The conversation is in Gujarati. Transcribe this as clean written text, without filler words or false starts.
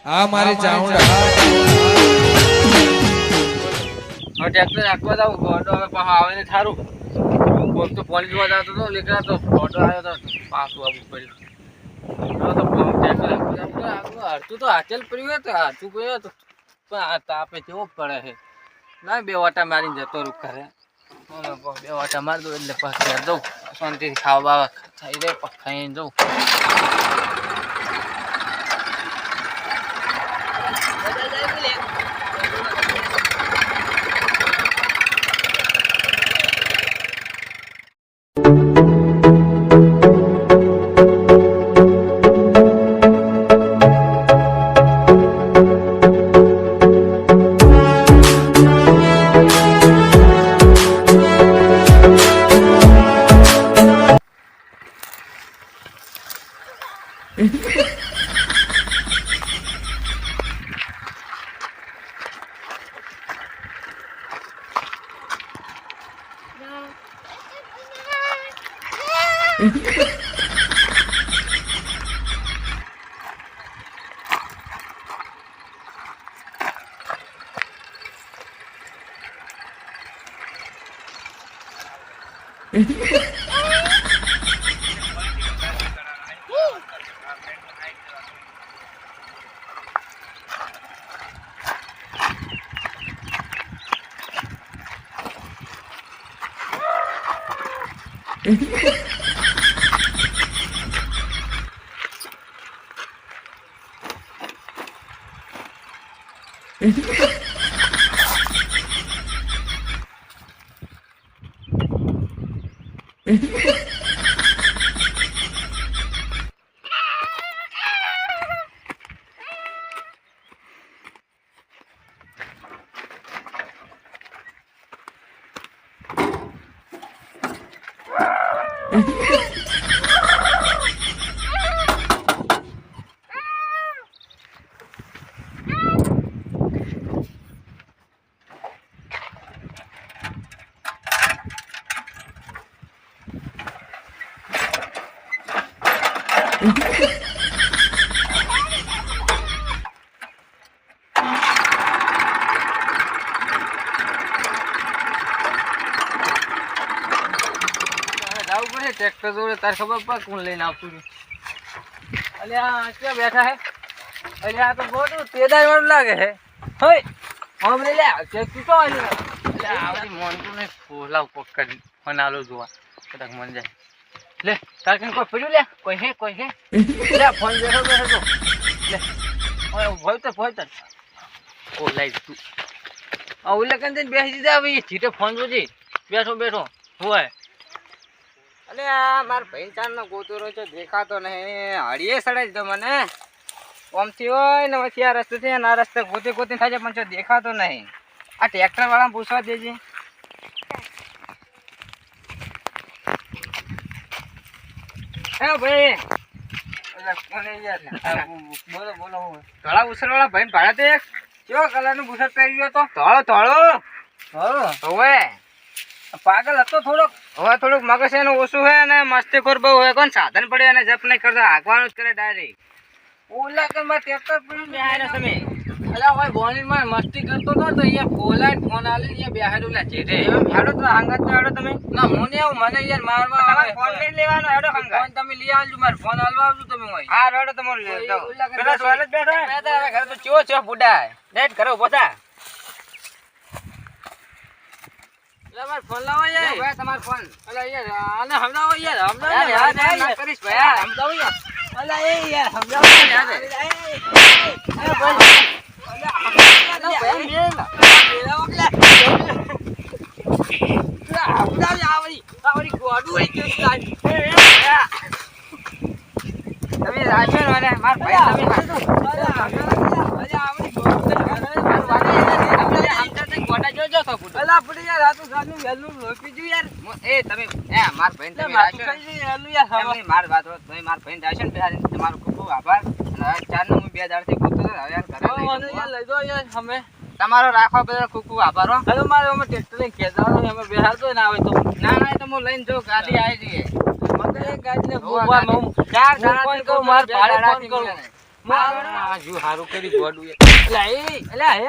હા મારી ચાઉંડા હવે ટ્રેક્ટર રાખવા જાવ ગોડો હવે પાછો આવે ને થારું કોમ તો પોલીસ વાળા જતો તો નીકળ્યા તો ગોડો આવ્યો તો પાછું આવવું પડ્યું હવે તો ટ્રેક્ટર હરતું તો હાચલ પડ્યું તો હાચું પડ્યું તો પણ આ તાપે કેવો પડે છે ના બે વાટા મારીને જતો રૂ ઘરે બે વાટા મારી દઉં એટલે પછી ઘેર દઉં શાંતિથી ખાવા બાવા થઈ રહે ખાઈને જઉં ટ્રેક્ટર જોડે તાર ખબર પર કોણ લઈને આવતું અલ્યા ક્યાં બેઠા હે અલ્યા આ તો બહુ તેદાર વાળું લાગે હે હોય હમ લે તું તો અલ્યા આવડી મોનતું ને ફોલાવ પકડી ફનાલો જોવા કદાચ મન જાય લે તાર કઈ કોઈ પડ્યું લે કોઈ હે લે ફોન બેઠો તો લે ઓય ભોય તો ઓ લાઈ તું આ ઓલે કંદન બેસી જા આવી જીતે ફોન જોજી બેઠો હોય અલે આ માર ભાઈ ચાર નો ગોતરો છે દેખાતો નહીં હળીએ સડાઈ દો મને ઓમથી હોય ને પછી આ રસ્તે છે આ રસ્તે ગોતી થાય છે પણ જો દેખાતો નહીં આ ટ્રેક્ટર વાળા પૂછવા દેજે હે ભાઈ બોલો ધોળા ઉસર વાળા ભાઈ ભાડા તે કેવો કલર નું બુશર્ટ પહેર્યું હતો ધોળો હવે પાગલ હતો થોડોક હવે થોડુંક મગજ એનું ઓછું હોય અને મસ્તી ખોર બહુ હોય કોણ સાધન પડે અને જપ નહીં કરતા હાંકવાનું જ કરે ડાયરેક્ટ ઓલા કે માં ટ્રેક્ટર પડ્યું બેહાડે તમે અલા ભાઈ બોની માં મસ્તી કરતો તો અહીંયા ફોલાઈ ફોન આલે અહીંયા બેહાડું લા જેઠે હેડો તો હાંગત તો હેડો તમે ના મને આવું મને યાર મારવા આવે ફોન લઈ લેવાનો હેડો હાંગત ફોન તમે લઈ આવજો માર ફોન આલવા આવજો તમે હોય હા હેડો તમારો લઈ જાવ પેલા ટોયલેટ બેઠો મેં તો હવે ઘરે તો ચો બુડા નેટ ઘરે ઉભો થા તમાર ફોન લાવો યાર ભાઈ તમાર ફોન અલા યાર આને હમણાં યાર ના કરીશ ભાઈ સમજાવો યાર અલા એ યાર સમજાવો યાર એ ભાઈ અલા ભાઈ મેલા આવડી ગોડું હોય કે તમે રાજો ને માર ભાઈ તમે અલા આવડી ગોડા જોજો તો અલા પડી યાર આ તો સાનું વેલું લોપી જો યાર એ તમે એ માર ભાઈ તમે રાજો વેલું યાર હવે માર વાત હો તમે માર ભાઈ રાજો ને બિહારી તમારો ખૂબ ખૂબ આભાર અને ચાર નો હું 2000 થી ગોતો હવે યાર ઘરે લઈ દો યાર અમે તમારો રાખવા બદલ ખૂબ ખૂબ આભાર હો હેલો મારે અમે ટ્રેક્ટર લઈને ખેંચવાનો અમે બિહાર તો ના આવે તો ના તો હું લઈને જો ગાડી આવી જઈએ મને ગાડીને ફોન માર ભાડે ફોન કરું આ જો હારું કરી ગોડું અલ્યા એ અલ્યા એ